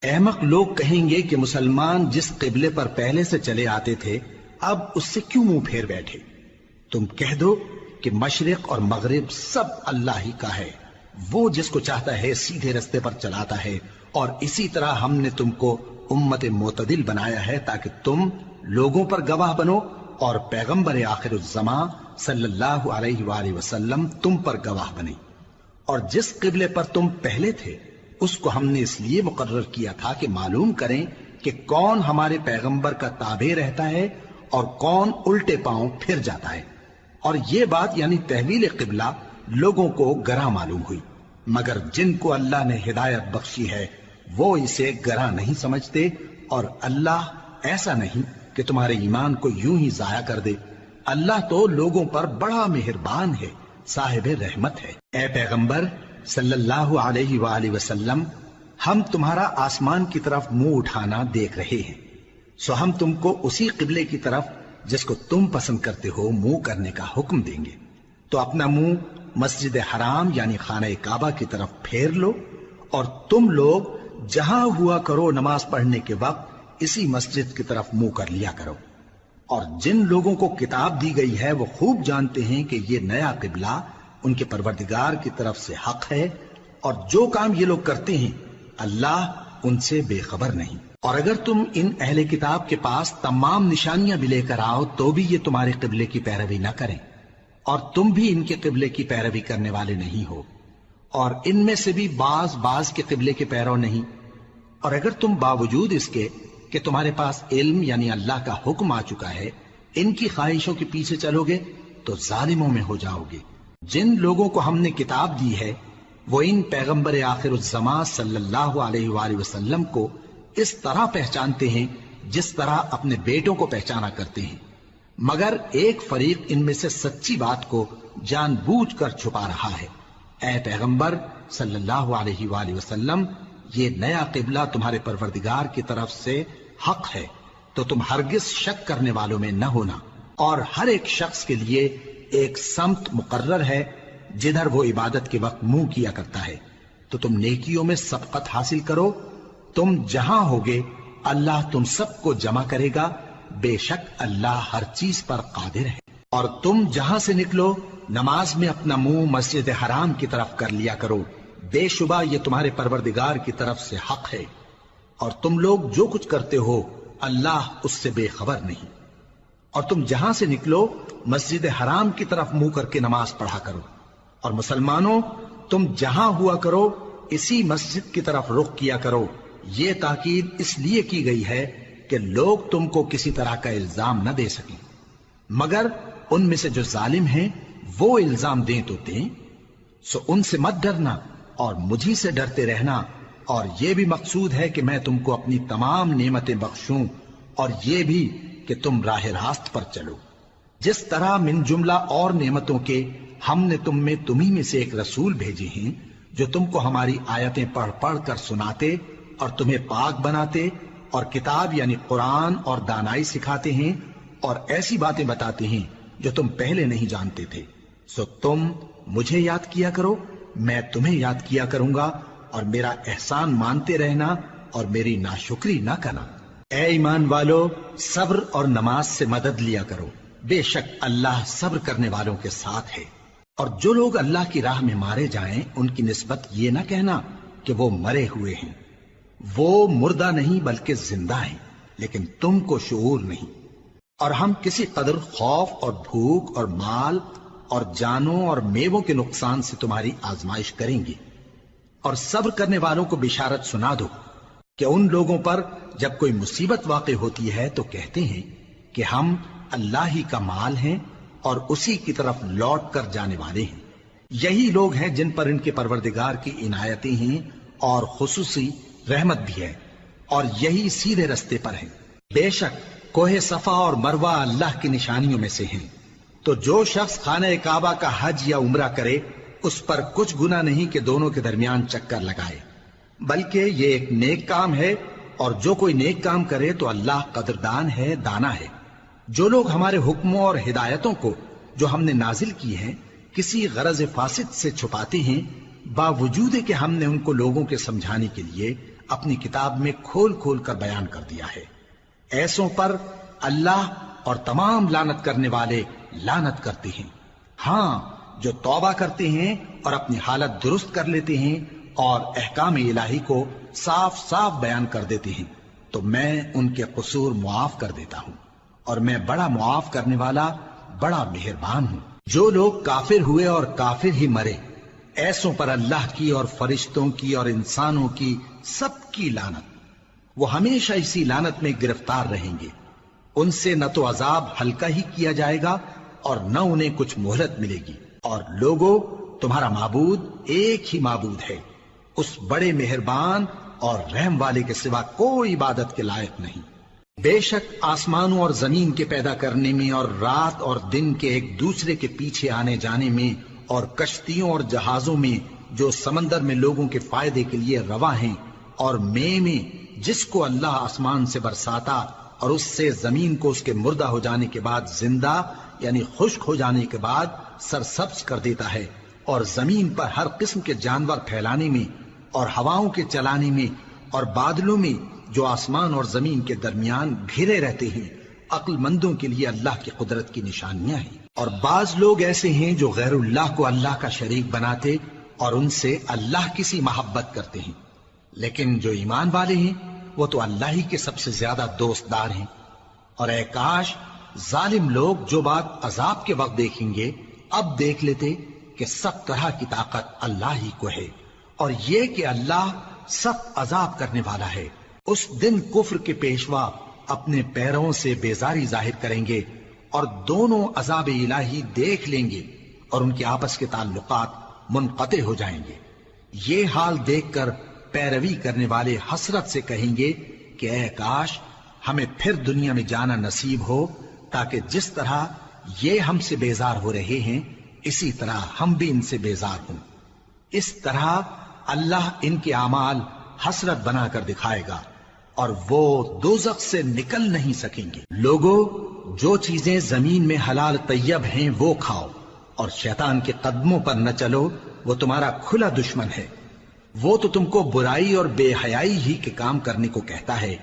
احمق لوگ کہیں گے کہ مسلمان جس قبلے پر پہلے سے چلے آتے تھے اب اس سے کیوں منہ پھیر بیٹھے؟ تم کہہ دو کہ مشرق اور مغرب سب اللہ ہی کا ہے، وہ جس کو چاہتا ہے سیدھے رستے پر چلاتا ہے، اور اسی طرح ہم نے تم کو امت معتدل بنایا ہے تاکہ تم لوگوں پر گواہ بنو اور پیغمبر آخر الزماں صلی اللہ علیہ وآلہ وسلم تم پر گواہ بنے۔ اور جس قبلے پر تم پہلے تھے اس کو ہم نے اس لیے مقرر کیا تھا کہ معلوم کریں کہ کون ہمارے پیغمبر کا تابع رہتا ہے اور کون الٹے پاؤں پھر جاتا ہے۔ اور یہ بات یعنی تحویل قبلہ لوگوں کو گراں معلوم ہوئی، مگر جن کو اللہ نے ہدایت بخشی ہے وہ اسے گراں نہیں سمجھتے، اور اللہ ایسا نہیں کہ تمہارے ایمان کو یوں ہی ضائع کر دے۔ اللہ تو لوگوں پر بڑا مہربان ہے، صاحب رحمت ہے۔ اے پیغمبر صلی اللہ علیہ وآلہ وسلم، ہم تمہارا آسمان کی طرف منہ اٹھانا دیکھ رہے ہیں، سو ہم تم کو اسی قبلے کی طرف جس کو تم پسند کرتے ہو منہ کرنے کا حکم دیں گے، تو اپنا منہ مسجد حرام یعنی خانہ کعبہ کی طرف پھیر لو، اور تم لوگ جہاں ہوا کرو نماز پڑھنے کے وقت اسی مسجد کی طرف منہ کر لیا کرو۔ اور جن لوگوں کو کتاب دی گئی ہے وہ خوب جانتے ہیں کہ یہ نیا قبلہ ان کے پروردگار کی طرف سے حق ہے، اور جو کام یہ لوگ کرتے ہیں اللہ ان سے بے خبر نہیں۔ اور اگر تم ان اہل کتاب کے پاس تمام نشانیاں بھی لے کر آؤ تو بھی یہ تمہارے قبلے کی پیروی نہ کریں، اور تم بھی ان کے قبلے کی پیروی کرنے والے نہیں ہو، اور ان میں سے بھی بعض کے قبلے کے پیرو نہیں۔ اور اگر تم باوجود اس کے کہ تمہارے پاس علم یعنی اللہ کا حکم آ چکا ہے ان کی خواہشوں کے پیچھے چلو گے تو ظالموں میں ہو جاؤ گے۔ جن لوگوں کو ہم نے کتاب دی ہے وہ ان پیغمبر آخر الزماں صلی اللہ علیہ وآلہ وسلم کو اس طرح پہچانتے ہیں جس طرح اپنے بیٹوں کو پہچانا کرتے ہیں، مگر ایک فریق ان میں سے سچی بات کو جان بوجھ کر چھپا رہا ہے۔ اے پیغمبر صلی اللہ علیہ وآلہ وسلم، یہ نیا قبلہ تمہارے پروردگار کی طرف سے حق ہے، تو تم ہرگز شک کرنے والوں میں نہ ہونا، اور ہر ایک شخص کے لیے ایک سمت مقرر ہے جدھر وہ عبادت کے وقت منہ کیا کرتا ہے، تو تم نیکیوں میں سبقت حاصل کرو۔ تم جہاں ہوگے اللہ تم سب کو جمع کرے گا، بے شک اللہ ہر چیز پر قادر ہے۔ اور تم جہاں سے نکلو نماز میں اپنا منہ مسجد حرام کی طرف کر لیا کرو، بے شبہ یہ تمہارے پروردگار کی طرف سے حق ہے، اور تم لوگ جو کچھ کرتے ہو اللہ اس سے بے خبر نہیں۔ اور تم جہاں سے نکلو مسجد حرام کی طرف منہ کر کے نماز پڑھا کرو، اور مسلمانوں تم جہاں ہوا کرو اسی مسجد کی طرف رخ کیا کرو۔ یہ تاکید اس لیے کی گئی ہے کہ لوگ تم کو کسی طرح کا الزام نہ دے سکیں، مگر ان میں سے جو ظالم ہیں وہ الزام دیں تو دیں، سو ان سے مت ڈرنا اور مجھی سے ڈرتے رہنا، اور یہ بھی مقصود ہے کہ میں تم کو اپنی تمام نعمتیں بخشوں، اور یہ بھی کہ تم راہ راست پر چلو۔ جس طرح من جملہ اور نعمتوں کے ہم نے تمہیں میں سے ایک رسول بھیجے ہیں جو تم کو ہماری آیتیں پڑھ پڑھ کر سناتے اور تمہیں پاک بناتے، اور کتاب یعنی قرآن اور دانائی سکھاتے ہیں، اور ایسی باتیں بتاتے ہیں جو تم پہلے نہیں جانتے تھے، سو تم مجھے یاد کیا کرو، میں تمہیں یاد کیا کروں گا، اور میرا احسان مانتے رہنا اور میری ناشکری نہ کرنا۔ اے ایمان والو، صبر اور نماز سے مدد لیا کرو، بے شک اللہ صبر کرنے والوں کے ساتھ ہے۔ اور جو لوگ اللہ کی راہ میں مارے جائیں ان کی نسبت یہ نہ کہنا کہ وہ مرے ہوئے ہیں، وہ مردہ نہیں بلکہ زندہ ہیں، لیکن تم کو شعور نہیں۔ اور ہم کسی قدر خوف اور بھوک اور مال اور جانوں اور میووں کے نقصان سے تمہاری آزمائش کریں گے، اور صبر کرنے والوں کو بشارت سنا دو کہ ان لوگوں پر جب کوئی مصیبت واقع ہوتی ہے تو کہتے ہیں کہ ہم اللہ ہی کا مال ہیں اور اسی کی طرف لوٹ کر جانے والے ہیں۔ یہی لوگ ہیں جن پر ان کے پروردگار کی عنایتیں ہیں اور خصوصی رحمت بھی ہے، اور یہی سیدھے رستے پر ہیں۔ بے شک کوہ صفا اور مروہ اللہ کی نشانیوں میں سے ہیں، تو جو شخص خانہ کعبہ کا حج یا عمرہ کرے اس پر کچھ گناہ نہیں کہ دونوں کے درمیان چکر لگائے، بلکہ یہ ایک نیک کام ہے، اور جو کوئی نیک کام کرے تو اللہ قدردان ہے، دانا ہے۔ جو لوگ ہمارے حکموں اور ہدایتوں کو جو ہم نے نازل کی ہیں کسی غرض فاسد سے چھپاتے ہیں، باوجود کہ ہم نے ان کو لوگوں کے سمجھانے کے لیے اپنی کتاب میں کھول کھول کر بیان کر دیا ہے۔ ایسوں پر اللہ اور تمام لعنت کرنے والے لعنت کرتے ہیں۔ ہاں، جو توبہ کرتے ہیں اور اپنی حالت درست کر لیتے ہیں اور احکام الہی کو صاف صاف بیان کر دیتے ہیں تو میں ان کے قصور معاف کر دیتا ہوں، اور میں بڑا معاف کرنے والا بڑا مہربان ہوں۔ جو لوگ کافر ہوئے اور کافر ہی مرے، ایسوں پر اللہ کی اور فرشتوں کی اور انسانوں کی سب کی لعنت، وہ ہمیشہ اسی لعنت میں گرفتار رہیں گے۔ ان سے نہ تو عذاب ہلکا ہی کیا جائے گا اور نہ انہیں کچھ مہلت ملے گی۔ اور لوگوں، تمہارا معبود ایک ہی معبود ہے، اس بڑے مہربان اور رحم والے کے سوا کوئی عبادت کے لائق نہیں۔ بے شک آسمانوں اور زمین کے پیدا کرنے میں اور رات اور دن کے ایک دوسرے کے پیچھے آنے جانے میں اور کشتیوں اور جہازوں میں جو سمندر میں لوگوں کے فائدے کے لیے رواں ہیں، اور میں جس کو اللہ آسمان سے برساتا اور اس سے زمین کو اس کے مردہ ہو جانے کے بعد زندہ یعنی خشک ہو جانے کے بعد سرسبز کر دیتا ہے، اور زمین پر ہر قسم کے جانور پھیلانے میں اور ہواؤں کے چلانے میں اور بادلوں میں جو آسمان اور زمین کے درمیان گھرے رہتے ہیں، عقل مندوں کے لیے اللہ کی قدرت کی نشانیاں ہیں۔ اور بعض لوگ ایسے ہیں جو غیر اللہ کو اللہ کا شریک بناتے اور ان سے اللہ کی سی محبت کرتے ہیں، لیکن جو ایمان والے ہیں وہ تو اللہ ہی کے سب سے زیادہ دوست دار ہیں۔ اور اے کاش ظالم لوگ جو بات عذاب کے وقت دیکھیں گے اب دیکھ لیتے کہ سب طرح کی طاقت اللہ ہی کو ہے، اور یہ کہ اللہ سخت عذاب کرنے والا ہے۔ اس دن کفر کے پیشوا اپنے پیروں سے بیزاری ظاہر کریں گے اور دونوں عذاب الہی دیکھ لیں گے اور ان کے آپس کے تعلقات منقطع ہو جائیں گے۔ یہ حال دیکھ کر پیروی کرنے والے حسرت سے کہیں گے کہ اے کاش ہمیں پھر دنیا میں جانا نصیب ہو، تاکہ جس طرح یہ ہم سے بیزار ہو رہے ہیں اسی طرح ہم بھی ان سے بیزار ہوں۔ اس طرح اللہ ان کے اعمال حسرت بنا کر دکھائے گا اور وہ دوزخ سے نکل نہیں سکیں گے۔ لوگوں، جو چیزیں زمین میں حلال طیب ہیں وہ کھاؤ، اور شیطان کے قدموں پر نہ چلو، وہ تمہارا کھلا دشمن ہے۔ وہ تو تم کو برائی اور بے حیائی ہی کے کام کرنے کو کہتا ہے،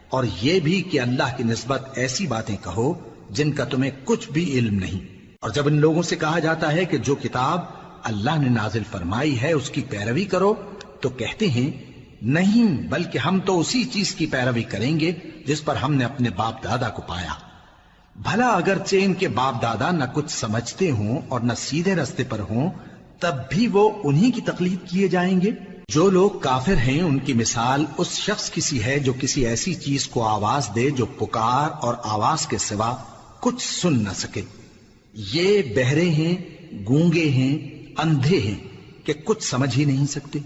اور یہ بھی کہ اللہ کی نسبت ایسی باتیں کہو جن کا تمہیں کچھ بھی علم نہیں۔ اور جب ان لوگوں سے کہا جاتا ہے کہ جو کتاب اللہ نے نازل فرمائی ہے اس کی پیروی کرو، تو کہتے ہیں نہیں، بلکہ ہم تو اسی چیز کی پیروی کریں گے جس پر ہم نے اپنے باپ دادا کو پایا۔ بھلا اگرچہ ان کے باپ دادا نہ کچھ سمجھتے ہوں اور نہ سیدھے رستے پر ہوں، تب بھی وہ انہی کی تقلید کیے جائیں گے۔ جو لوگ کافر ہیں ان کی مثال اس شخص کی سی ہے جو کسی ایسی چیز کو آواز دے جو پکار اور آواز کے سوا کچھ سن نہ سکے۔ یہ بہرے ہیں، گونگے ہیں، اندھے ہیں کہ کچھ سمجھ ہی نہیں سکتے۔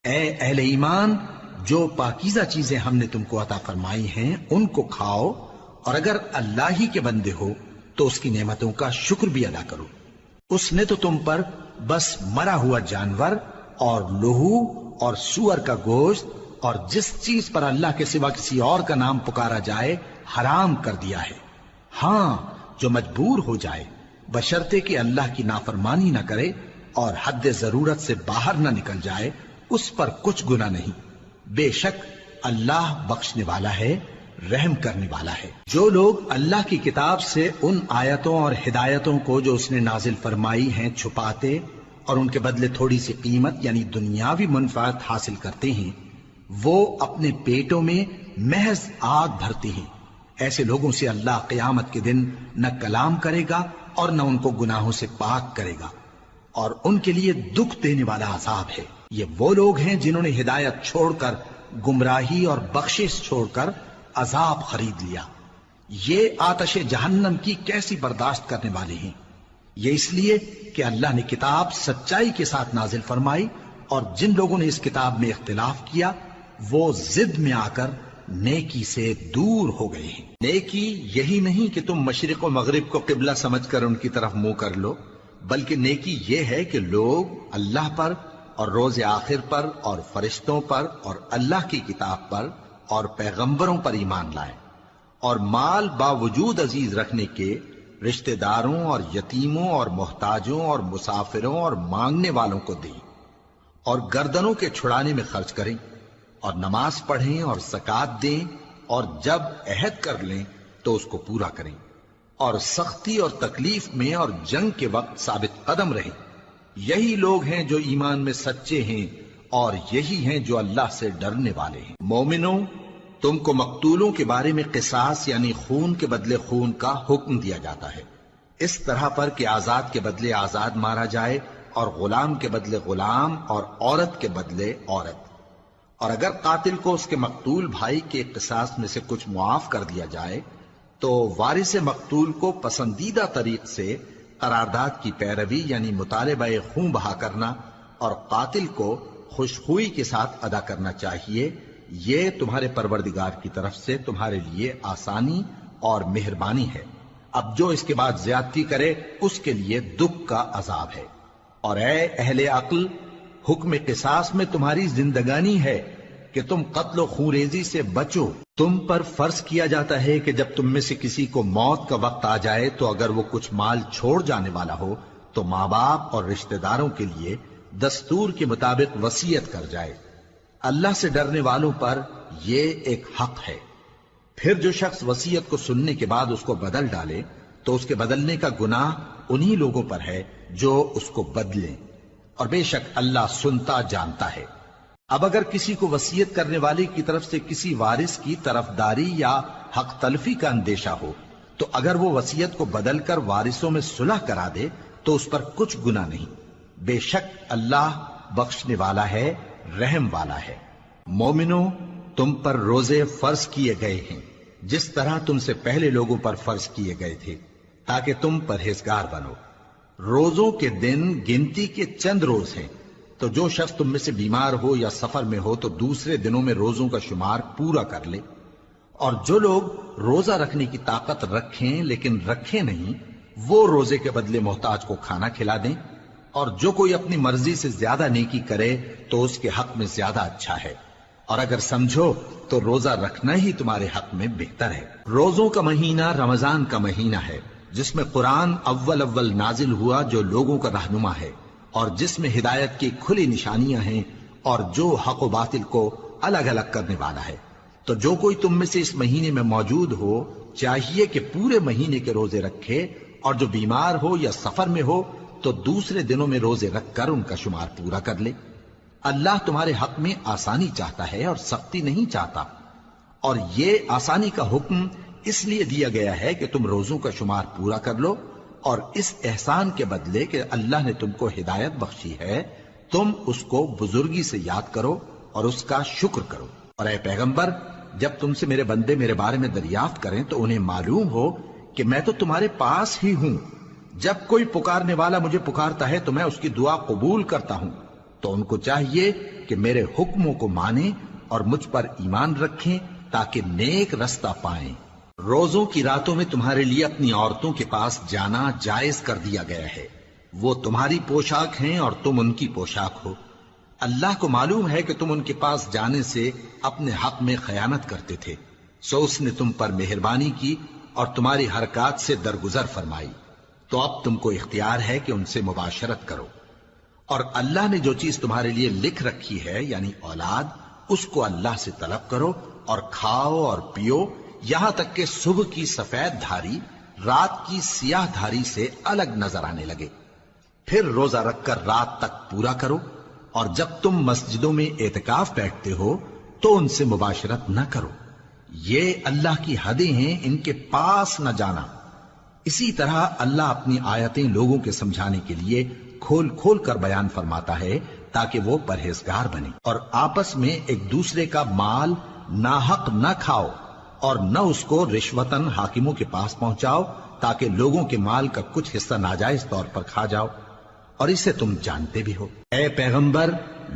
اے اہل ایمان، جو پاکیزہ چیزیں ہم نے تم کو عطا فرمائی ہیں ان کو کھاؤ، اور اگر اللہ ہی کے بندے ہو تو اس کی نعمتوں کا شکر بھی ادا کرو۔ اس نے تو تم پر بس مرا ہوا جانور اور لہو اور سور کا گوشت اور جس چیز پر اللہ کے سوا کسی اور کا نام پکارا جائے حرام کر دیا ہے۔ ہاں، جو مجبور ہو جائے بشرطے کہ اللہ کی نافرمانی نہ کرے اور حد ضرورت سے باہر نہ نکل جائے، اس پر کچھ گناہ نہیں۔ بے شک اللہ بخشنے والا ہے، رحم کرنے والا ہے۔ جو لوگ اللہ کی کتاب سے ان آیتوں اور ہدایتوں کو جو اس نے نازل فرمائی ہیں چھپاتے اور ان کے بدلے تھوڑی سی قیمت یعنی دنیاوی منفعت حاصل کرتے ہیں، وہ اپنے پیٹوں میں محض آگ بھرتے ہیں۔ ایسے لوگوں سے اللہ قیامت کے دن نہ کلام کرے گا اور نہ ان کو گناہوں سے پاک کرے گا، اور ان کے لیے دکھ دینے والا عذاب ہے۔ یہ وہ لوگ ہیں جنہوں نے ہدایت چھوڑ کر گمراہی اور بخشش چھوڑ کر عذاب خرید لیا۔ یہ آتش جہنم کی کیسی برداشت کرنے والے ہیں۔ یہ اس لیے کہ اللہ نے کتاب سچائی کے ساتھ نازل فرمائی، اور جن لوگوں نے اس کتاب میں اختلاف کیا وہ ضد میں آ کر نیکی سے دور ہو گئے ہیں۔ نیکی یہی نہیں کہ تم مشرق و مغرب کو قبلہ سمجھ کر ان کی طرف منہ کر لو، بلکہ نیکی یہ ہے کہ لوگ اللہ پر اور روز آخر پر اور فرشتوں پر اور اللہ کی کتاب پر اور پیغمبروں پر ایمان لائیں، اور مال باوجود عزیز رکھنے کے رشتہ داروں اور یتیموں اور محتاجوں اور مسافروں اور مانگنے والوں کو دیں، اور گردنوں کے چھڑانے میں خرچ کریں، اور نماز پڑھیں اور زکات دیں، اور جب عہد کر لیں تو اس کو پورا کریں، اور سختی اور تکلیف میں اور جنگ کے وقت ثابت قدم رہیں۔ یہی لوگ ہیں جو ایمان میں سچے ہیں، اور یہی ہیں جو اللہ سے ڈرنے والے ہیں۔ مومنوں، تم کو مقتولوں کے بارے میں قصاص یعنی خون کے بدلے خون کا حکم دیا جاتا ہے، اس طرح پر کہ آزاد کے بدلے آزاد مارا جائے، اور غلام کے بدلے غلام، اور عورت کے بدلے عورت۔ اور اگر قاتل کو اس کے مقتول بھائی کے قصاص میں سے کچھ معاف کر دیا جائے تو وارث مقتول کو پسندیدہ طریق سے قرارداد کی پیروی یعنی مطالبہ خون بہا کرنا اور قاتل کو خوشخوئی کے ساتھ ادا کرنا چاہیے۔ یہ تمہارے پروردگار کی طرف سے تمہارے لیے آسانی اور مہربانی ہے۔ اب جو اس کے بعد زیادتی کرے اس کے لیے دکھ کا عذاب ہے۔ اور اے اہل عقل، حکم قصاص میں تمہاری زندگانی ہے کہ تم قتل و خونریزی سے بچو۔ تم پر فرض کیا جاتا ہے کہ جب تم میں سے کسی کو موت کا وقت آ جائے تو اگر وہ کچھ مال چھوڑ جانے والا ہو تو ماں باپ اور رشتہ داروں کے لیے دستور کے مطابق وصیت کر جائے۔ اللہ سے ڈرنے والوں پر یہ ایک حق ہے۔ پھر جو شخص وصیت کو سننے کے بعد اس کو بدل ڈالے تو اس کے بدلنے کا گناہ انہی لوگوں پر ہے جو اس کو بدلیں، اور بے شک اللہ سنتا جانتا ہے۔ اب اگر کسی کو وصیت کرنے والے کی طرف سے کسی وارث کی طرفداری یا حق تلفی کا اندیشہ ہو تو اگر وہ وصیت کو بدل کر وارثوں میں صلح کرا دے تو اس پر کچھ گناہ نہیں، بے شک اللہ بخشنے والا ہے، رحم والا ہے۔ مومنوں، تم پر روزے فرض کیے گئے ہیں جس طرح تم سے پہلے لوگوں پر فرض کیے گئے تھے تاکہ تم پرہیزگار بنو۔ روزوں کے دن گنتی کے چند روز ہیں، تو جو شخص تم میں سے بیمار ہو یا سفر میں ہو تو دوسرے دنوں میں روزوں کا شمار پورا کر لے۔ اور جو لوگ روزہ رکھنے کی طاقت رکھیں لیکن رکھیں نہیں، وہ روزے کے بدلے محتاج کو کھانا کھلا دیں۔ اور جو کوئی اپنی مرضی سے زیادہ نیکی کرے تو اس کے حق میں زیادہ اچھا ہے، اور اگر سمجھو تو روزہ رکھنا ہی تمہارے حق میں بہتر ہے۔ روزوں کا مہینہ رمضان کا مہینہ ہے جس میں قرآن اول نازل ہوا، جو لوگوں کا رہنما ہے اور جس میں ہدایت کی کھلی نشانیاں ہیں، اور جو حق و باطل کو الگ الگ کرنے والا ہے۔ تو جو کوئی تم میں سے اس مہینے میں موجود ہو چاہیے کہ پورے مہینے کے روزے رکھے، اور جو بیمار ہو یا سفر میں ہو تو دوسرے دنوں میں روزے رکھ کر ان کا شمار پورا کر لے۔ اللہ تمہارے حق میں آسانی چاہتا ہے اور سختی نہیں چاہتا، اور یہ آسانی کا حکم اس لیے دیا گیا ہے کہ تم روزوں کا شمار پورا کر لو، اور اس احسان کے بدلے کہ اللہ نے تم کو ہدایت بخشی ہے تم اس کو بزرگی سے یاد کرو اور اس کا شکر کرو۔ اور اے پیغمبر، جب تم سے میرے بندے میرے بارے میں دریافت کریں تو انہیں معلوم ہو کہ میں تو تمہارے پاس ہی ہوں۔ جب کوئی پکارنے والا مجھے پکارتا ہے تو میں اس کی دعا قبول کرتا ہوں۔ تو ان کو چاہیے کہ میرے حکموں کو مانیں اور مجھ پر ایمان رکھیں تاکہ نیک رستہ پائیں۔ روزوں کی راتوں میں تمہارے لیے اپنی عورتوں کے پاس جانا جائز کر دیا گیا ہے، وہ تمہاری پوشاک ہیں اور تم ان کی پوشاک ہو۔ اللہ کو معلوم ہے کہ تم ان کے پاس جانے سے اپنے حق میں خیانت کرتے تھے، سو اس نے تم پر مہربانی کی اور تمہاری حرکات سے درگزر فرمائی، تو اب تم کو اختیار ہے کہ ان سے مباشرت کرو۔ اور اللہ نے جو چیز تمہارے لیے لکھ رکھی ہے یعنی اولاد، اس کو اللہ سے طلب کرو اور کھاؤ اور پیو، یہاں تک کہ صبح کی سفید دھاری رات کی سیاہ دھاری سے الگ نظر آنے لگے۔ پھر روزہ رکھ کر رات تک پورا کرو، اور جب تم مسجدوں میں اعتکاف بیٹھتے ہو تو ان سے مباشرت نہ کرو، یہ اللہ کی حدیں ہیں، ان کے پاس نہ جانا۔ اسی طرح اللہ اپنی آیتیں لوگوں کے سمجھانے کے لیے کھول کھول کر بیان فرماتا ہے تاکہ وہ پرہیزگار بنے۔ اور آپس میں ایک دوسرے کا مال ناحق نہ کھاؤ، اور نہ اس کو رشوتاً حاکموں کے پاس پہنچاؤ تاکہ لوگوں کے مال کا کچھ حصہ ناجائز طور پر کھا جاؤ، اور اسے تم جانتے بھی ہو۔ اے پیغمبر،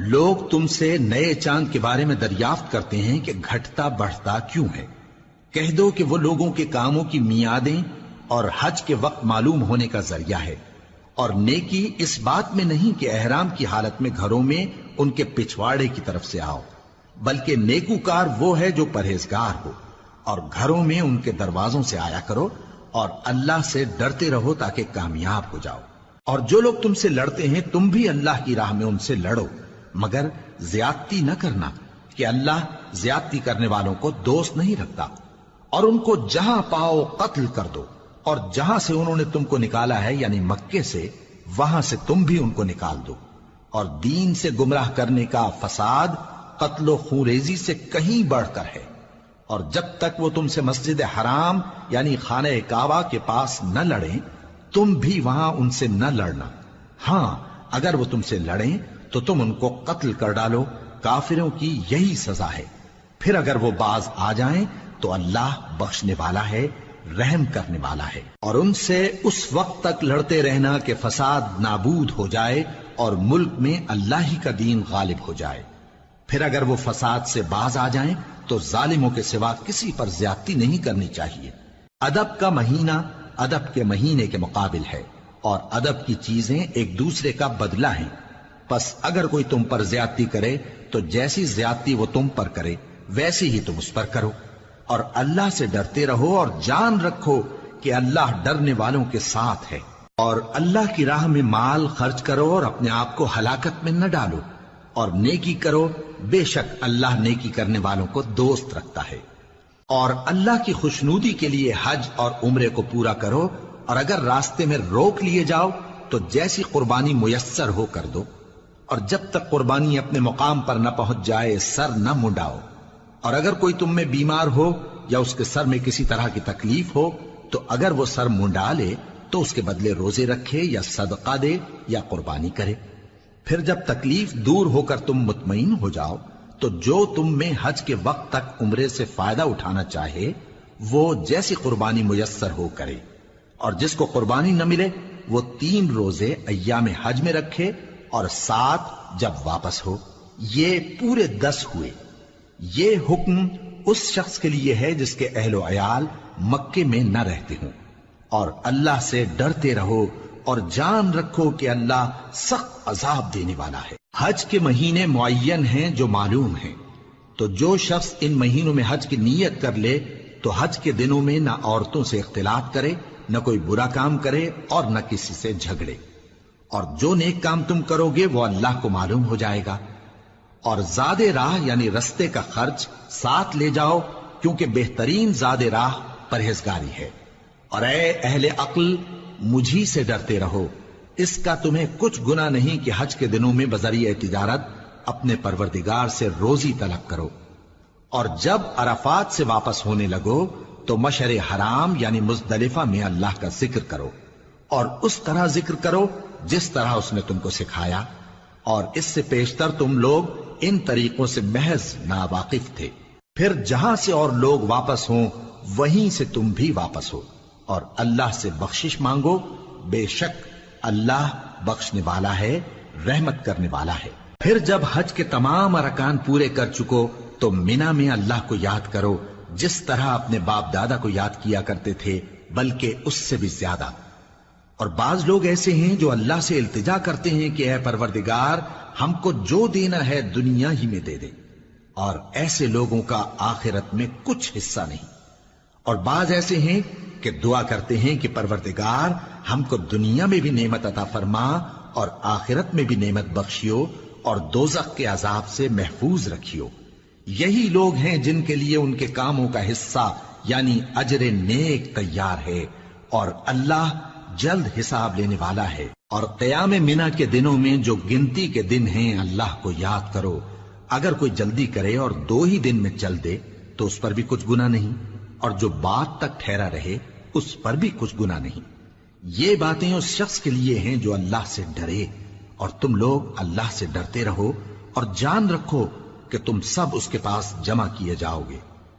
لوگ تم سے نئے چاند کے بارے میں دریافت کرتے ہیں کہ گھٹتا بڑھتا کیوں ہے۔ کہہ دو کہ وہ لوگوں کے کاموں کی میعادیں اور حج کے وقت معلوم ہونے کا ذریعہ ہے، اور نیکی اس بات میں نہیں کہ احرام کی حالت میں گھروں میں ان کے پچھواڑے کی طرف سے آؤ، بلکہ نیکوکار وہ ہے جو پرہیزگار ہو، اور گھروں میں ان کے دروازوں سے آیا کرو، اور اللہ سے ڈرتے رہو تاکہ کامیاب ہو جاؤ۔ اور جو لوگ تم سے لڑتے ہیں تم بھی اللہ کی راہ میں ان سے لڑو، مگر زیادتی نہ کرنا، کہ اللہ زیادتی کرنے والوں کو دوست نہیں رکھتا، اور ان کو جہاں پاؤ قتل کر دو، اور جہاں سے انہوں نے تم کو نکالا ہے یعنی مکے سے، وہاں سے تم بھی ان کو نکال دو۔ اور دین سے گمراہ کرنے کا فساد قتل و خونریزی سے کہیں بڑھ کر ہے، اور جب تک وہ تم سے مسجد حرام یعنی خانہ کعبہ کے پاس نہ لڑیں، تم بھی وہاں ان سے نہ لڑنا۔ ہاں اگر وہ تم سے لڑیں تو تم ان کو قتل کر ڈالو، کافروں کی یہی سزا ہے۔ پھر اگر وہ باز آ جائیں تو اللہ بخشنے والا ہے، رحم کرنے والا ہے۔ اور ان سے اس وقت تک لڑتے رہنا کہ فساد نابود ہو جائے اور ملک میں اللہ ہی کا دین غالب ہو جائے۔ پھر اگر وہ فساد سے باز آ جائیں تو ظالموں کے سوا کسی پر زیادتی نہیں کرنی چاہیے۔ ادب کا مہینہ ادب کے مہینے کے مقابل ہے، اور ادب کی چیزیں ایک دوسرے کا بدلہ ہیں۔ پس اگر کوئی تم پر زیادتی کرے تو جیسی زیادتی وہ تم پر کرے ویسی ہی تم اس پر کرو، اور اللہ سے ڈرتے رہو اور جان رکھو کہ اللہ ڈرنے والوں کے ساتھ ہے۔ اور اللہ کی راہ میں مال خرچ کرو اور اپنے آپ کو ہلاکت میں نہ ڈالو، اور نیکی کرو، بے شک اللہ نیکی کرنے والوں کو دوست رکھتا ہے۔ اور اللہ کی خوشنودی کے لیے حج اور عمرے کو پورا کرو، اور اگر راستے میں روک لیے جاؤ تو جیسی قربانی میسر ہو کر دو، اور جب تک قربانی اپنے مقام پر نہ پہنچ جائے سر نہ منڈاؤ۔ اور اگر کوئی تم میں بیمار ہو یا اس کے سر میں کسی طرح کی تکلیف ہو تو اگر وہ سر منڈا لے تو اس کے بدلے روزے رکھے یا صدقہ دے یا قربانی کرے۔ پھر جب تکلیف دور ہو کر تم مطمئن ہو جاؤ تو جو تم میں حج کے وقت تک عمرے سے فائدہ اٹھانا چاہے وہ جیسی قربانی میسر ہو کرے، اور جس کو قربانی نہ ملے وہ 3 روزے ایام حج میں رکھے اور 7 جب واپس ہو، یہ پورے 10 ہوئے۔ یہ حکم اس شخص کے لیے ہے جس کے اہل و عیال مکے میں نہ رہتے ہوں۔ اور اللہ سے ڈرتے رہو اور جان رکھو کہ اللہ سخت عذاب دینے والا ہے۔ حج کے مہینے معین ہیں جو معلوم ہیں، تو جو شخص ان مہینوں میں حج کی نیت کر لے تو حج کے دنوں میں نہ عورتوں سے اختلاط کرے، نہ کوئی برا کام کرے اور نہ کسی سے جھگڑے۔ اور جو نیک کام تم کرو گے وہ اللہ کو معلوم ہو جائے گا۔ اور زاد راہ یعنی رستے کا خرچ ساتھ لے جاؤ، کیونکہ بہترین زاد راہ پرہیزگاری ہے۔ اور اے اہل عقل، مجھی سے ڈرتے رہو، اس کا تمہیں کچھ گناہ نہیں کہ حج کے دنوں میں بذریعہ تجارت اپنے پروردگار سے روزی طلب کرو۔ اور جب عرفات سے واپس ہونے لگو تو مشعر حرام یعنی مزدلفہ میں اللہ کا ذکر کرو، اور اس طرح ذکر کرو جس طرح اس نے تم کو سکھایا، اور اس سے پیشتر تم لوگ ان طریقوں سے محض ناواقف تھے۔ پھر جہاں سے اور لوگ واپس ہوں وہیں سے تم بھی واپس ہو، اور اللہ سے بخشش مانگو، بے شک اللہ بخشنے والا ہے، رحمت کرنے والا ہے۔ پھر جب حج کے تمام ارکان پورے کر چکو تو مینا میں اللہ کو یاد کرو جس طرح اپنے باپ دادا کو یاد کیا کرتے تھے، بلکہ اس سے بھی زیادہ۔ اور بعض لوگ ایسے ہیں جو اللہ سے التجا کرتے ہیں کہ اے پروردگار ہم کو جو دینا ہے دنیا ہی میں دے دے، اور ایسے لوگوں کا آخرت میں کچھ حصہ نہیں۔ اور بعض ایسے ہیں کہ دعا کرتے ہیں کہ پروردگار ہم کو دنیا میں بھی نعمت عطا فرما اور آخرت میں بھی نعمت بخشیو اور دوزخ کے عذاب سے محفوظ رکھیو۔ یہی لوگ ہیں جن کے لیے ان کے کاموں کا حصہ یعنی اجر نیک تیار ہے، اور اللہ جلد حساب لینے والا ہے۔ اور قیام منا کے دنوں میں جو گنتی کے دن ہیں اللہ کو یاد کرو۔ اگر کوئی جلدی کرے اور 2 ہی دن میں چل دے تو اس پر بھی کچھ گناہ نہیں، اور جو بات تک ٹھہرا رہے اس پر بھی کچھ گناہ نہیں۔ یہ باتیں اس شخص کے لیے ہیں جو اللہ سے ڈرے، اور تم لوگ اللہ سے ڈرتے رہو اور جان رکھو کہ تم سب اس کے پاس جمع کیے جاؤ گے۔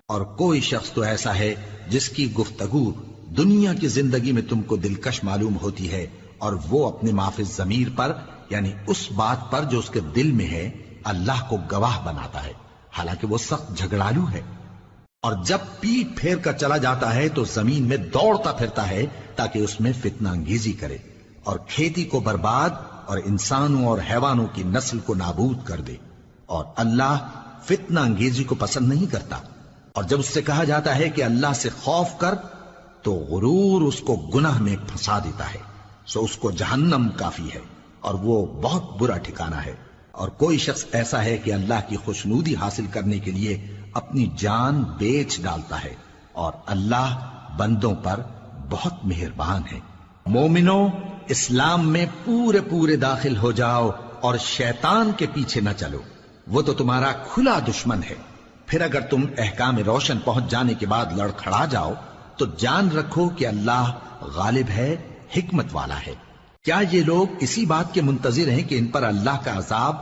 اور کوئی شخص تو ایسا ہے جس کی گفتگو دنیا کی زندگی میں تم کو دلکش معلوم ہوتی ہے، اور وہ اپنے معافی ضمیر پر یعنی اس بات پر جو اس کے دل میں ہے اللہ کو گواہ بناتا ہے، حالانکہ وہ سخت جھگڑالو ہے۔ اور جب پیٹ پھیر کر چلا جاتا ہے تو زمین میں دوڑتا پھرتا ہے تاکہ اس میں فتنہ انگیزی کرے اور کھیتی کو برباد اور انسانوں اور حیوانوں کی نسل کو نابود کر دے، اور اللہ فتنہ انگیزی کو پسند نہیں کرتا۔ اور جب اس سے کہا جاتا ہے کہ اللہ سے خوف کر تو غرور اس کو گناہ میں پھنسا دیتا ہے، سو اس کو جہنم کافی ہے اور وہ بہت برا ٹھکانہ ہے۔ اور کوئی شخص ایسا ہے کہ اللہ کی خوشنودی حاصل کرنے کے لیے اپنی جان بیچ ڈالتا ہے، اور اللہ بندوں پر بہت مہربان ہے۔ مومنو، اسلام میں پورے پورے داخل ہو جاؤ اور شیطان کے پیچھے نہ چلو، وہ تو تمہارا کھلا دشمن ہے۔ پھر اگر تم احکام روشن پہنچ جانے کے بعد لڑکھڑا جاؤ تو جان رکھو کہ اللہ غالب ہے، حکمت والا ہے۔ کیا یہ لوگ اسی بات کے منتظر ہیں کہ ان پر اللہ کا عذاب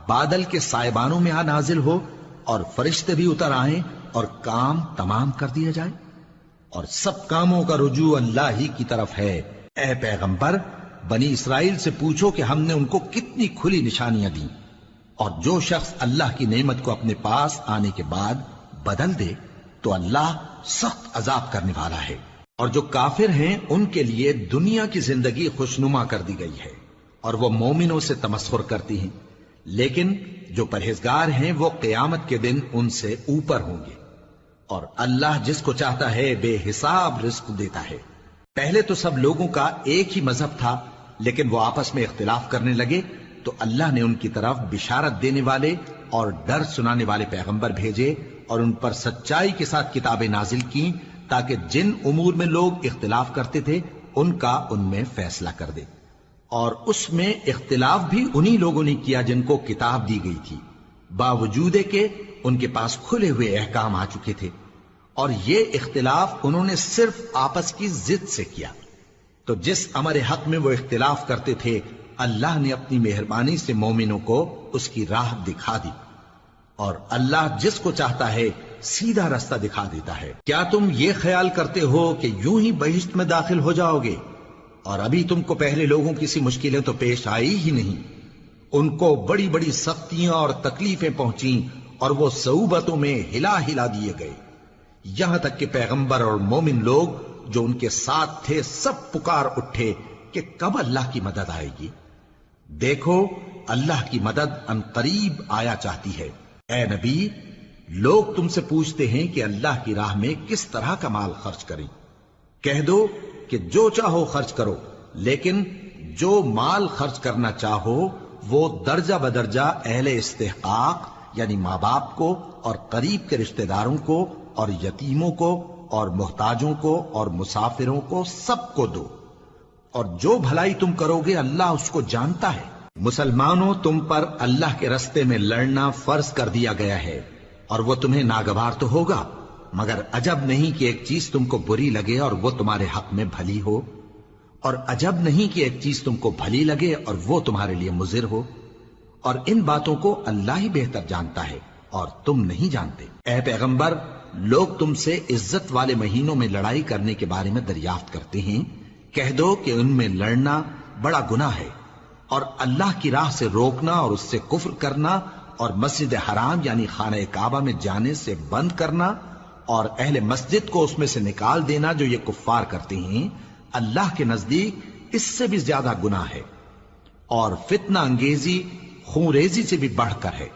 بادل کے سائبانوں میں نازل ہو اور فرشتے بھی اتر آئیں اور کام تمام کر دیا جائے؟ اور سب کاموں کا رجوع اللہ ہی کی طرف ہے۔ اے پیغمبر، بنی اسرائیل سے پوچھو کہ ہم نے ان کو کتنی کھلی نشانیاں دیں، اور جو شخص اللہ کی نعمت کو اپنے پاس آنے کے بعد بدل دے تو اللہ سخت عذاب کرنے والا ہے۔ اور جو کافر ہیں ان کے لیے دنیا کی زندگی خوشنما کر دی گئی ہے اور وہ مومنوں سے تمسخر کرتی ہیں، لیکن جو پرہیزگار ہیں وہ قیامت کے دن ان سے اوپر ہوں گے، اور اللہ جس کو چاہتا ہے بے حساب رزق دیتا ہے۔ پہلے تو سب لوگوں کا ایک ہی مذہب تھا، لیکن وہ آپس میں اختلاف کرنے لگے تو اللہ نے ان کی طرف بشارت دینے والے اور ڈر سنانے والے پیغمبر بھیجے اور ان پر سچائی کے ساتھ کتابیں نازل کی، تاکہ جن امور میں لوگ اختلاف کرتے تھے ان کا ان میں فیصلہ کر دے۔ اور اس میں اختلاف بھی انہی لوگوں نے کیا جن کو کتاب دی گئی تھی، باوجود کہ ان کے پاس کھلے ہوئے احکام آ چکے تھے، اور یہ اختلاف انہوں نے صرف آپس کی ضد سے کیا۔ تو جس امر حق میں وہ اختلاف کرتے تھے اللہ نے اپنی مہربانی سے مومنوں کو اس کی راہ دکھا دی، اور اللہ جس کو چاہتا ہے سیدھا رستہ دکھا دیتا ہے۔ کیا تم یہ خیال کرتے ہو کہ یوں ہی بہشت میں داخل ہو جاؤ گے، اور ابھی تم کو پہلے لوگوں کی سی مشکلیں تو پیش آئی ہی نہیں؟ ان کو بڑی بڑی سختیاں اور تکلیفیں پہنچیں اور وہ صعوبتوں میں ہلا ہلا دیے گئے، یہاں تک کہ پیغمبر اور مومن لوگ جو ان کے ساتھ تھے سب پکار اٹھے کہ کب اللہ کی مدد آئے گی۔ دیکھو اللہ کی مدد ان قریب آیا چاہتی ہے۔ اے نبی، لوگ تم سے پوچھتے ہیں کہ اللہ کی راہ میں کس طرح کا مال خرچ کریں۔ کہہ دو کہ جو چاہو خرچ کرو، لیکن جو مال خرچ کرنا چاہو وہ درجہ بدرجہ اہل استحقاق یعنی ماں باپ کو اور قریب کے رشتہ داروں کو اور یتیموں کو اور محتاجوں کو اور مسافروں کو سب کو دو، اور جو بھلائی تم کرو گے اللہ اس کو جانتا ہے۔ مسلمانوں، تم پر اللہ کے رستے میں لڑنا فرض کر دیا گیا ہے، اور وہ تمہیں ناگوار تو ہوگا، مگر عجب نہیں کہ ایک چیز تم کو بری لگے اور وہ تمہارے حق میں بھلی ہو، اور عجب نہیں کہ ایک چیز تم کو بھلی لگے اور وہ تمہارے لیے مضر ہو، اور ان باتوں کو اللہ ہی بہتر جانتا ہے اور تم نہیں جانتے۔ اے پیغمبر، لوگ تم سے عزت والے مہینوں میں لڑائی کرنے کے بارے میں دریافت کرتے ہیں، کہہ دو کہ ان میں لڑنا بڑا گناہ ہے، اور اللہ کی راہ سے روکنا اور اس سے کفر کرنا اور مسجد حرام یعنی خانہ کعبہ میں جانے سے بند کرنا اور اہل مسجد کو اس میں سے نکال دینا جو یہ کفار کرتے ہیں، اللہ کے نزدیک اس سے بھی زیادہ گناہ ہے، اور فتنہ انگیزی خونریزی سے بھی بڑھ کر ہے۔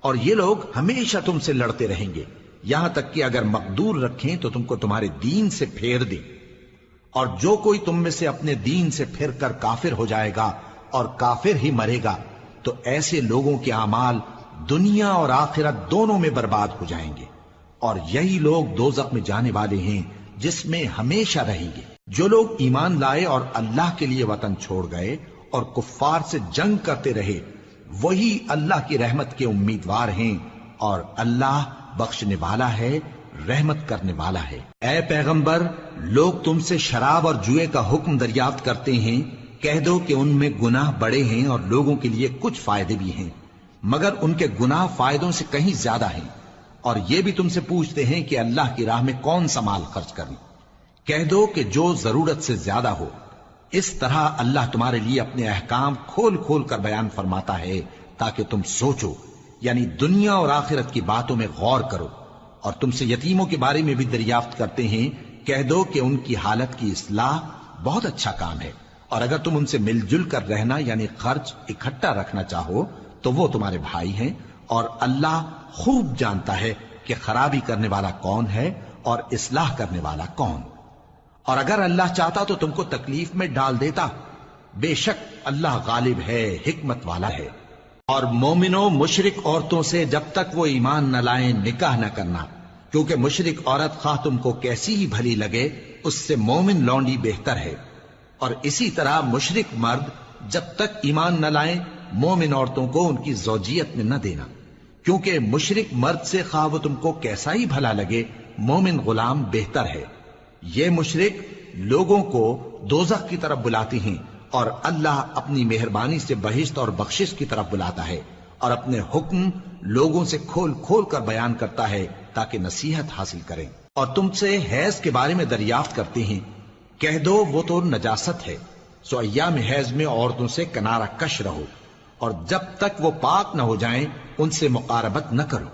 اور یہ لوگ ہمیشہ تم سے لڑتے رہیں گے، یہاں تک کہ اگر مقدور رکھیں تو تم کو تمہارے دین سے پھیر دیں، اور جو کوئی تم میں سے اپنے دین سے پھر کر کافر ہو جائے گا اور کافر ہی مرے گا تو ایسے لوگوں کے اعمال دنیا اور آخرت دونوں میں برباد ہو جائیں گے، اور یہی لوگ دوزخ میں جانے والے ہیں جس میں ہمیشہ رہیں گے۔ جو لوگ ایمان لائے اور اللہ کے لیے وطن چھوڑ گئے اور کفار سے جنگ کرتے رہے وہی اللہ کی رحمت کے امیدوار ہیں، اور اللہ بخشنے والا ہے، رحمت کرنے والا ہے۔ اے پیغمبر، لوگ تم سے شراب اور جوئے کا حکم دریافت کرتے ہیں، کہہ دو کہ ان میں گناہ بڑے ہیں اور لوگوں کے لیے کچھ فائدے بھی ہیں، مگر ان کے گناہ فائدوں سے کہیں زیادہ ہیں۔ اور یہ بھی تم سے پوچھتے ہیں کہ اللہ کی راہ میں کون سا مال خرچ کریں، کہہ دو کہ جو ضرورت سے زیادہ ہو۔ اس طرح اللہ تمہارے لیے اپنے احکام کھول کھول کر بیان فرماتا ہے تاکہ تم سوچو، یعنی دنیا اور آخرت کی باتوں میں غور کرو۔ اور تم سے یتیموں کے بارے میں بھی دریافت کرتے ہیں، کہہ دو کہ ان کی حالت کی اصلاح بہت اچھا کام ہے، اور اگر تم ان سے مل جل کر رہنا یعنی خرچ اکٹھا رکھنا چاہو تو وہ تمہارے بھائی ہیں، اور اللہ خوب جانتا ہے کہ خرابی کرنے والا کون ہے اور اصلاح کرنے والا کون۔ اور اگر اللہ چاہتا تو تم کو تکلیف میں ڈال دیتا، بے شک اللہ غالب ہے، حکمت والا ہے۔ اور مومنوں مشرک عورتوں سے جب تک وہ ایمان نہ لائیں نکاح نہ کرنا، کیونکہ مشرک عورت خواہ تم کو کیسی ہی بھلی لگے اس سے مومن لونڈی بہتر ہے، اور اسی طرح مشرک مرد جب تک ایمان نہ لائیں مومن عورتوں کو ان کی زوجیت میں نہ دینا، کیونکہ مشرک مرد سے خواہ وہ تم کو کیسا ہی بھلا لگے مومن غلام بہتر ہے۔ یہ مشرک لوگوں کو دوزخ کی طرف بلاتی ہیں، اور اللہ اپنی مہربانی سے بہشت اور بخشش کی طرف بلاتا ہے، اور اپنے حکم لوگوں سے کھول کھول کر بیان کرتا ہے تاکہ نصیحت حاصل کریں۔ اور تم سے حیض کے بارے میں دریافت کرتے ہیں، کہہ دو وہ تو نجاست ہے، سو ایام حیض میں عورتوں سے کنارہ کش رہو، اور جب تک وہ پاک نہ ہو جائیں ان سے مقاربت نہ کرو۔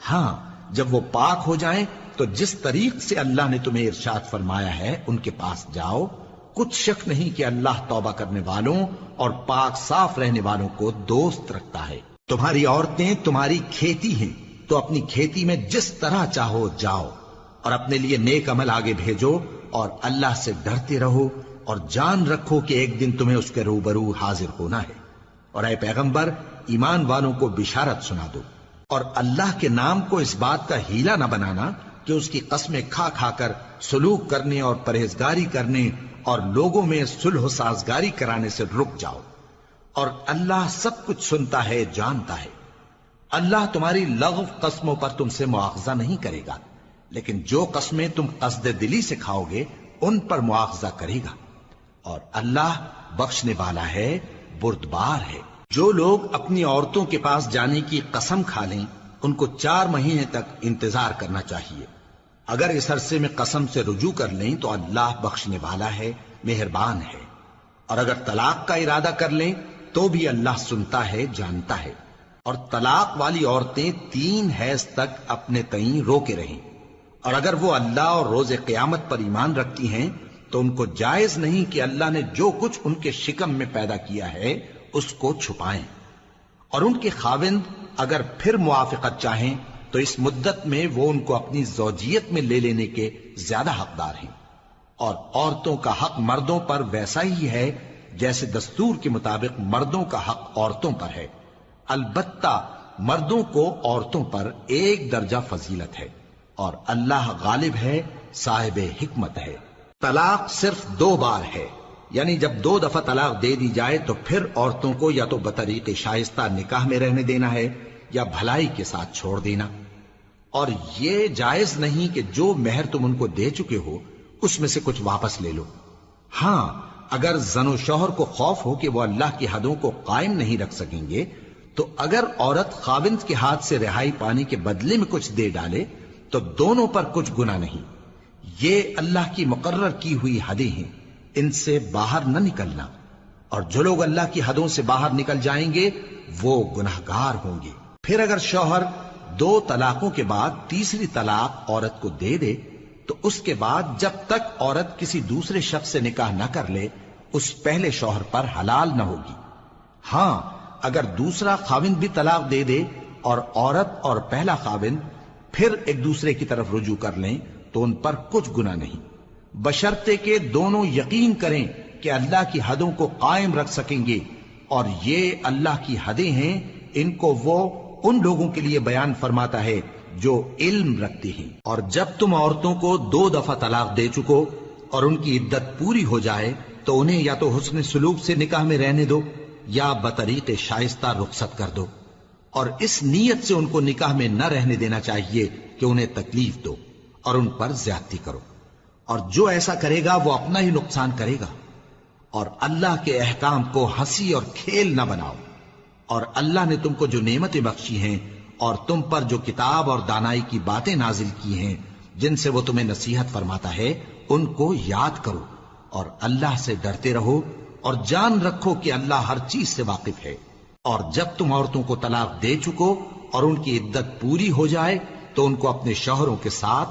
ہاں جب وہ پاک ہو جائیں تو جس طریق سے اللہ نے تمہیں ارشاد فرمایا ہے ان کے پاس جاؤ، کچھ شک نہیں کہ اللہ توبہ کرنے والوں اور پاک صاف رہنے والوں کو دوست رکھتا ہے۔ تمہاری عورتیں تمہاری کھیتی ہیں، تو اپنی کھیتی میں جس طرح چاہو جاؤ، اور اپنے لیے نیک عمل آگے بھیجو، اور اللہ سے ڈرتے رہو، اور جان رکھو کہ ایک دن تمہیں اس کے روبرو حاضر ہونا ہے۔ اور اے پیغمبر ایمان والوں کو بشارت سنا دو، اور اللہ کے نام کو اس بات کا ہیلا نہ بنانا کہ اس کی قسمیں کھا کھا کر سلوک کرنے اور پرہیزگاری کرنے اور لوگوں میں صلح و سازگاری کرانے سے رک جاؤ، اور اللہ سب کچھ سنتا ہے جانتا ہے۔ اللہ تمہاری لغو قسموں پر تم سے مواخذہ نہیں کرے گا، لیکن جو قسمیں تم قصد دلی سے کھاؤ گے ان پر مواخذہ کرے گا، اور اللہ بخشنے والا ہے بردبار ہے۔ جو لوگ اپنی عورتوں کے پاس جانے کی قسم کھا لیں ان کو 4 مہینے تک انتظار کرنا چاہیے۔ اگر اس عرصے میں قسم سے رجوع کر لیں تو اللہ بخشنے والا ہے، مہربان ہے، اور اگر طلاق کا ارادہ کر لیں تو بھی اللہ سنتا ہے جانتا ہے۔ اور طلاق والی عورتیں 3 حیض تک اپنے تئیں روکے رہیں، اور اگر وہ اللہ اور روز قیامت پر ایمان رکھتی ہیں تو ان کو جائز نہیں کہ اللہ نے جو کچھ ان کے شکم میں پیدا کیا ہے اس کو چھپائیں، اور ان کے خاوند اگر پھر موافقت چاہیں تو اس مدت میں وہ ان کو اپنی زوجیت میں لے لینے کے زیادہ حقدار ہیں۔ اور عورتوں کا حق مردوں پر ویسا ہی ہے جیسے دستور کے مطابق مردوں کا حق عورتوں پر ہے، البتہ مردوں کو عورتوں پر 1 درجہ فضیلت ہے، اور اللہ غالب ہے صاحب حکمت ہے۔ طلاق صرف 2 بار ہے، یعنی جب 2 دفعہ طلاق دے دی جائے تو پھر عورتوں کو یا تو بطریق شائستہ نکاح میں رہنے دینا ہے یا بھلائی کے ساتھ چھوڑ دینا، اور یہ جائز نہیں کہ جو مہر تم ان کو دے چکے ہو اس میں سے کچھ واپس لے لو۔ ہاں اگر زن و شوہر کو خوف ہو کہ وہ اللہ کی حدوں کو قائم نہیں رکھ سکیں گے تو اگر عورت خاوند کے ہاتھ سے رہائی پانے کے بدلے میں کچھ دے ڈالے تو دونوں پر کچھ گناہ نہیں۔ یہ اللہ کی مقرر کی ہوئی حدیں ہیں، ان سے باہر نہ نکلنا، اور جو لوگ اللہ کی حدوں سے باہر نکل جائیں گے وہ گناہگار ہوں گے۔ پھر اگر شوہر 2 طلاقوں کے بعد تیسری طلاق عورت کو دے دے تو اس کے بعد جب تک عورت کسی دوسرے شخص سے نکاح نہ کر لے اس پہلے شوہر پر حلال نہ ہوگی۔ ہاں اگر دوسرا خاوند بھی طلاق دے دے اور عورت اور پہلا خاوند پھر ایک دوسرے کی طرف رجوع کر لیں تو ان پر کچھ گناہ نہیں، بشرطے کہ دونوں یقین کریں کہ اللہ کی حدوں کو قائم رکھ سکیں گے، اور یہ اللہ کی حدیں ہیں، ان کو وہ ان لوگوں کے لیے بیان فرماتا ہے جو علم رکھتے ہیں۔ اور جب تم عورتوں کو 2 دفعہ طلاق دے چکو اور ان کی عدت پوری ہو جائے تو انہیں یا تو حسن سلوک سے نکاح میں رہنے دو یا بطریق شائستہ رخصت کر دو، اور اس نیت سے ان کو نکاح میں نہ رہنے دینا چاہیے کہ انہیں تکلیف دو اور ان پر زیادتی کرو، اور جو ایسا کرے گا وہ اپنا ہی نقصان کرے گا۔ اور اللہ کے احکام کو ہنسی اور کھیل نہ بناؤ، اور اللہ نے تم کو جو نعمتیں بخشی ہیں اور تم پر جو کتاب اور دانائی کی باتیں نازل کی ہیں جن سے وہ تمہیں نصیحت فرماتا ہے ان کو یاد کرو، اور اللہ سے ڈرتے رہو، اور جان رکھو کہ اللہ ہر چیز سے واقف ہے۔ اور جب تم عورتوں کو طلاق دے چکو اور ان کی عدت پوری ہو جائے تو ان کو اپنے شوہروں کے ساتھ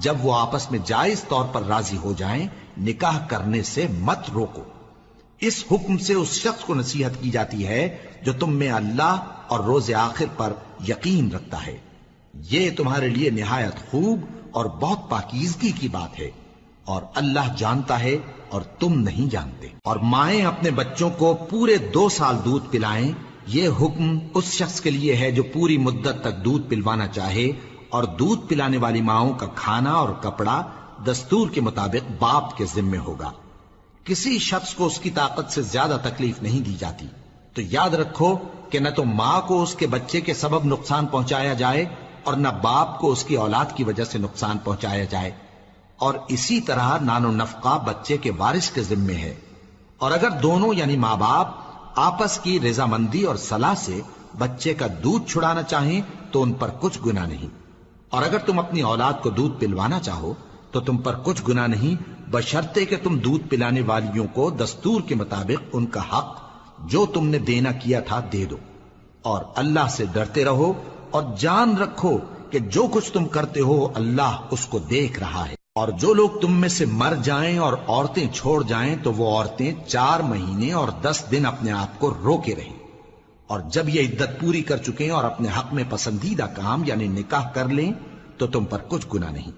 جب وہ آپس میں جائز طور پر راضی ہو جائیں نکاح کرنے سے مت روکو۔ اس حکم سے اس شخص کو نصیحت کی جاتی ہے جو تم میں اللہ اور روز آخر پر یقین رکھتا ہے، یہ تمہارے لیے نہایت خوب اور بہت پاکیزگی کی بات ہے، اور اللہ جانتا ہے اور تم نہیں جانتے۔ اور مائیں اپنے بچوں کو پورے 2 سال دودھ پلائیں یہ حکم اس شخص کے لیے ہے جو پوری مدت تک دودھ پلوانا چاہے، اور دودھ پلانے والی ماؤں کا کھانا اور کپڑا دستور کے مطابق باپ کے ذمے ہوگا۔ کسی شخص کو اس کی طاقت سے زیادہ تکلیف نہیں دی جاتی، تو یاد رکھو کہ نہ تو ماں کو اس کے بچے کے سبب نقصان پہنچایا جائے اور نہ باپ کو اس کی اولاد کی وجہ سے نقصان پہنچایا جائے، اور اسی طرح نان و نفقہ بچے کے وارث کے ذمے ہے۔ اور اگر دونوں یعنی ماں باپ آپس کی رضامندی اور صلاح سے بچے کا دودھ چھڑانا چاہیں تو ان پر کچھ گناہ نہیں، اور اگر تم اپنی اولاد کو دودھ پلوانا چاہو تو تم پر کچھ گناہ نہیں، بشرطے کہ تم دودھ پلانے والیوں کو دستور کے مطابق ان کا حق جو تم نے دینا کیا تھا دے دو، اور اللہ سے ڈرتے رہو اور جان رکھو کہ جو کچھ تم کرتے ہو اللہ اس کو دیکھ رہا ہے۔ اور جو لوگ تم میں سے مر جائیں اور عورتیں چھوڑ جائیں تو وہ عورتیں 4 مہینے اور 10 دن اپنے آپ کو روکے رہیں، اور جب یہ عدت پوری کر چکیں اور اپنے حق میں پسندیدہ کام یعنی نکاح کر لیں تو تم پر کچھ گناہ نہیں،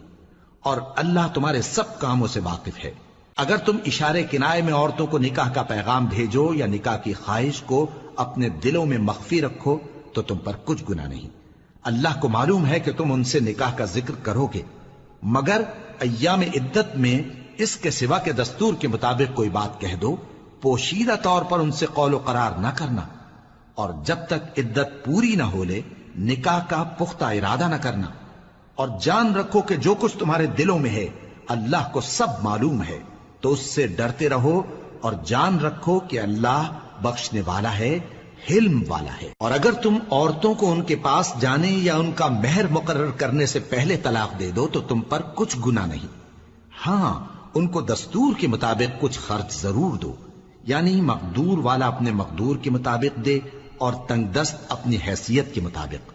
اور اللہ تمہارے سب کاموں سے واقف ہے۔ اگر تم اشارے کنائے میں عورتوں کو نکاح کا پیغام بھیجو یا نکاح کی خواہش کو اپنے دلوں میں مخفی رکھو تو تم پر کچھ گناہ نہیں۔ اللہ کو معلوم ہے کہ تم ان سے نکاح کا ذکر کرو گے، مگر ایام عدت میں اس کے سوا کے دستور کے مطابق کوئی بات کہہ دو، پوشیدہ طور پر ان سے قول و قرار نہ کرنا، اور جب تک عدت پوری نہ ہو لے نکاح کا پختہ ارادہ نہ کرنا، اور جان رکھو کہ جو کچھ تمہارے دلوں میں ہے اللہ کو سب معلوم ہے، تو اس سے ڈرتے رہو اور جان رکھو کہ اللہ بخشنے والا ہے، حلم والا ہے۔ اور اگر تم عورتوں کو ان کے پاس جانے یا ان کا مہر مقرر کرنے سے پہلے طلاق دے دو تو تم پر کچھ گناہ نہیں، ہاں ان کو دستور کے مطابق کچھ خرچ ضرور دو، یعنی مقدور والا اپنے مقدور کے مطابق دے اور تنگ دست اپنی حیثیت کے مطابق۔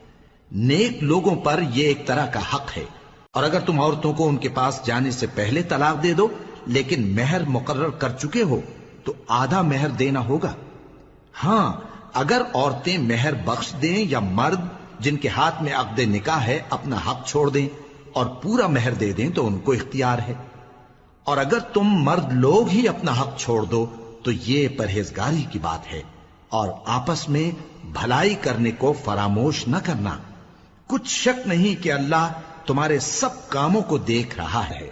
نیک لوگوں پر یہ ایک طرح کا حق ہے۔ اور اگر تم عورتوں کو ان کے پاس جانے سے پہلے طلاق دے دو لیکن مہر مقرر کر چکے ہو تو آدھا مہر دینا ہوگا، ہاں اگر عورتیں مہر بخش دیں یا مرد جن کے ہاتھ میں عقد نکاح ہے اپنا حق چھوڑ دیں اور پورا مہر دے دیں تو ان کو اختیار ہے، اور اگر تم مرد لوگ ہی اپنا حق چھوڑ دو تو یہ پرہیزگاری کی بات ہے، اور آپس میں بھلائی کرنے کو فراموش نہ کرنا، کچھ شک نہیں کہ اللہ تمہارے سب کاموں کو دیکھ رہا ہے۔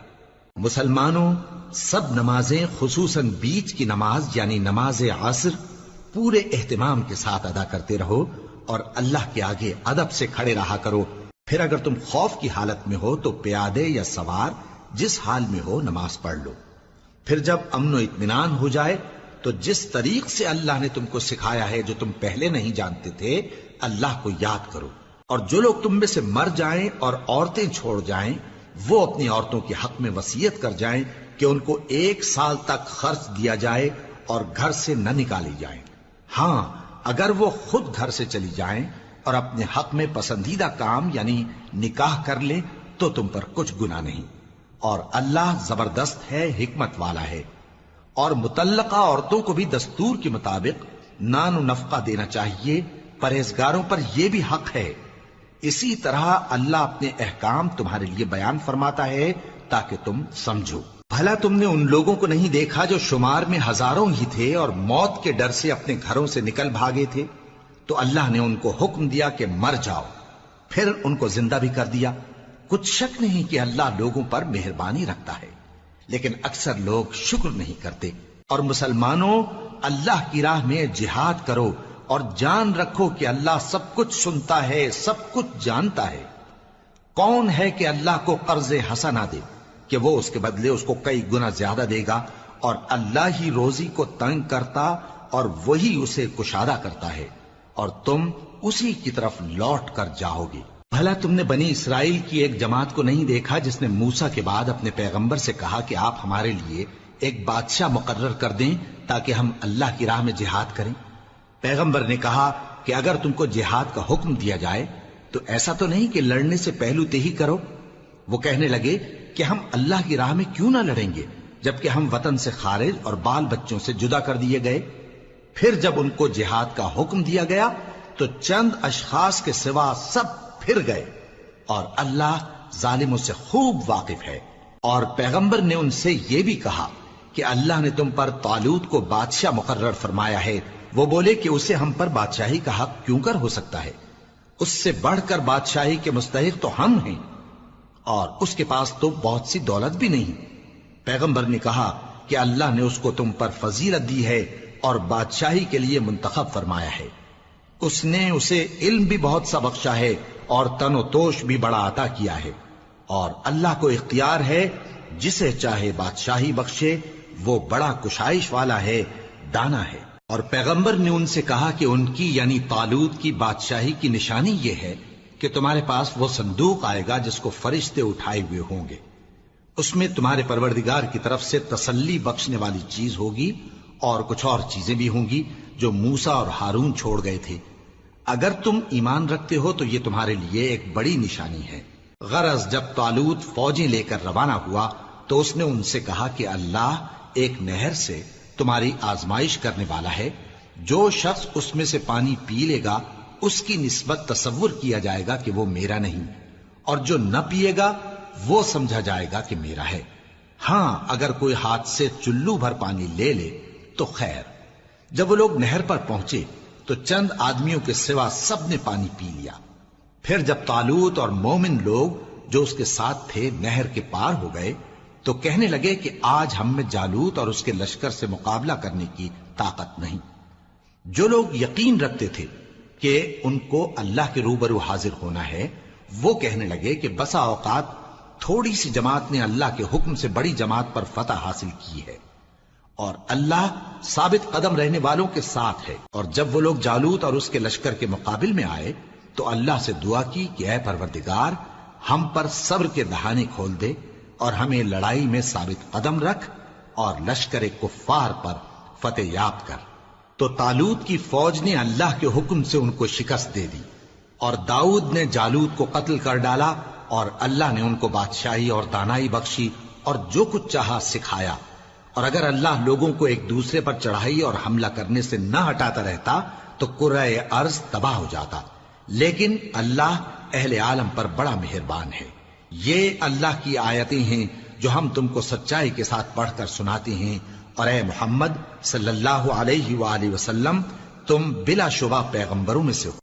مسلمانوں، سب نمازیں خصوصاً بیچ کی نماز یعنی نماز عصر پورے اہتمام کے ساتھ ادا کرتے رہو اور اللہ کے آگے ادب سے کھڑے رہا کرو۔ پھر اگر تم خوف کی حالت میں ہو تو پیادے یا سوار جس حال میں ہو نماز پڑھ لو۔ پھر جب امن و اطمینان ہو جائے تو جس طریق سے اللہ نے تم کو سکھایا ہے جو تم پہلے نہیں جانتے تھے اللہ کو یاد کرو، اور جو لوگ تم میں سے مر جائیں اور عورتیں چھوڑ جائیں وہ اپنی عورتوں کے حق میں وصیت کر جائیں کہ ان کو 1 سال تک خرچ دیا جائے اور گھر سے نہ نکالی جائیں، ہاں اگر وہ خود گھر سے چلی جائیں اور اپنے حق میں پسندیدہ کام یعنی نکاح کر لیں تو تم پر کچھ گناہ نہیں، اور اللہ زبردست ہے، حکمت والا ہے۔ اور مطلقہ عورتوں کو بھی دستور کے مطابق نان و نفقہ دینا چاہیے، پرہیزگاروں پر یہ بھی حق ہے۔ اسی طرح اللہ اپنے احکام تمہارے لیے بیان فرماتا ہے تاکہ تم سمجھو۔ بھلا تم نے ان لوگوں کو نہیں دیکھا جو شمار میں ہزاروں ہی تھے اور موت کے ڈر سے اپنے گھروں سے نکل بھاگے تھے، تو اللہ نے ان کو حکم دیا کہ مر جاؤ، پھر ان کو زندہ بھی کر دیا۔ کچھ شک نہیں کہ اللہ لوگوں پر مہربانی رکھتا ہے، لیکن اکثر لوگ شکر نہیں کرتے۔ اور مسلمانوں، اللہ کی راہ میں جہاد کرو اور جان رکھو کہ اللہ سب کچھ سنتا ہے، سب کچھ جانتا ہے۔ کون ہے کہ اللہ کو قرض حسنہ دے کہ وہ اس کے بدلے اس کو کئی گنا زیادہ دے گا، اور اللہ ہی روزی کو تنگ کرتا اور وہی اسے کشادہ کرتا ہے، اور تم اسی کی طرف لوٹ کر جاؤ گے۔ بھلا تم نے بنی اسرائیل کی ایک جماعت کو نہیں دیکھا جس نے موسیٰ کے بعد اپنے پیغمبر سے کہا کہ آپ ہمارے لیے ایک بادشاہ مقرر کر دیں تاکہ ہم اللہ کی راہ میں جہاد کریں؟ پیغمبر نے کہا کہ اگر تم کو جہاد کا حکم دیا جائے تو ایسا تو نہیں کہ لڑنے سے پہلو تہی کرو۔ وہ کہنے لگے کہ ہم اللہ کی راہ میں کیوں نہ لڑیں گے جبکہ ہم وطن سے خارج اور بال بچوں سے جدا کر دیے گئے۔ پھر جب ان کو جہاد کا حکم دیا گیا تو چند اشخاص کے سوا سب پھر گئے، اور اللہ ظالموں سے خوب واقف ہے۔ اور پیغمبر نے ان سے یہ بھی کہا کہ اللہ نے تم پر طالوت کو بادشاہ مقرر فرمایا ہے وہ بولے کہ اسے ہم پر بادشاہی کا حق کیوں کر ہو سکتا ہے؟ اس سے بڑھ کر بادشاہی کے مستحق تو ہم ہیں، اور اس کے پاس تو بہت سی دولت بھی نہیں۔ پیغمبر نے کہا کہ اللہ نے اس کو تم پر فضیلت دی ہے اور بادشاہی کے لیے منتخب فرمایا ہے۔ اس نے اسے علم بھی بہت سا بخشا ہے اور تن و توش بھی بڑا عطا کیا ہے، اور اللہ کو اختیار ہے جسے چاہے بادشاہی بخشے، وہ بڑا کشائش والا ہے، دانا ہے۔ اور پیغمبر نے ان سے کہا کہ ان کی یعنی طالوت کی بادشاہی کی نشانی یہ ہے کہ تمہارے پاس وہ صندوق آئے گا جس کو فرشتے اٹھائے ہوئے ہوں گے، اس میں تمہارے پروردگار کی طرف سے تسلی بخشنے والی چیز ہوگی اور کچھ اور چیزیں بھی ہوں گی جو موسیٰ اور ہارون چھوڑ گئے تھے۔ اگر تم ایمان رکھتے ہو تو یہ تمہارے لیے ایک بڑی نشانی ہے۔ غرض جب طالوت فوجیں لے کر روانہ ہوا تو اس نے ان سے کہا کہ اللہ ایک نہر سے تمہاری آزمائش کرنے والا ہے، جو شخص اس میں سے پانی پی لے گا اس کی نسبت تصور کیا جائے گا کہ وہ میرا نہیں، اور جو نہ پیے گا وہ سمجھا جائے گا کہ میرا ہے۔ ہاں اگر کوئی ہاتھ سے چلو بھر پانی لے لے تو خیر۔ جب وہ لوگ نہر پر پہنچے تو چند آدمیوں کے سوا سب نے پانی پی لیا۔ پھر جب طالوت اور مومن لوگ جو اس کے ساتھ تھے نہر کے پار ہو گئے تو کہنے لگے کہ آج ہم میں جالوت اور اس کے لشکر سے مقابلہ کرنے کی طاقت نہیں۔ جو لوگ یقین رکھتے تھے کہ ان کو اللہ کے روبرو حاضر ہونا ہے، وہ کہنے لگے کہ بسا اوقات تھوڑی سی جماعت نے اللہ کے حکم سے بڑی جماعت پر فتح حاصل کی ہے، اور اللہ ثابت قدم رہنے والوں کے ساتھ ہے۔ اور جب وہ لوگ جالوت اور اس کے لشکر کے مقابل میں آئے تو اللہ سے دعا کی کہ اے پروردگار، ہم پر صبر کے دہانے کھول دے اور ہمیں لڑائی میں ثابت قدم رکھ اور لشکر کفار پر فتح یاب کر۔ تو طالوت کی فوج نے اللہ کے حکم سے ان کو شکست دے دی، اور داؤد نے جالوت کو قتل کر ڈالا، اور اللہ نے ان کو بادشاہی اور دانائی بخشی اور جو کچھ چاہا سکھایا۔ اور اگر اللہ لوگوں کو ایک دوسرے پر چڑھائی اور حملہ کرنے سے نہ ہٹاتا رہتا تو کرۂ ارض تباہ ہو جاتا، لیکن اللہ اہل عالم پر بڑا مہربان ہے۔ یہ اللہ کی آیتیں ہیں جو ہم تم کو سچائی کے ساتھ پڑھ کر سناتے ہیں، اور اے محمد صلی اللہ علیہ وآلہ وسلم، تم بلا شبہ پیغمبروں میں سے ہو۔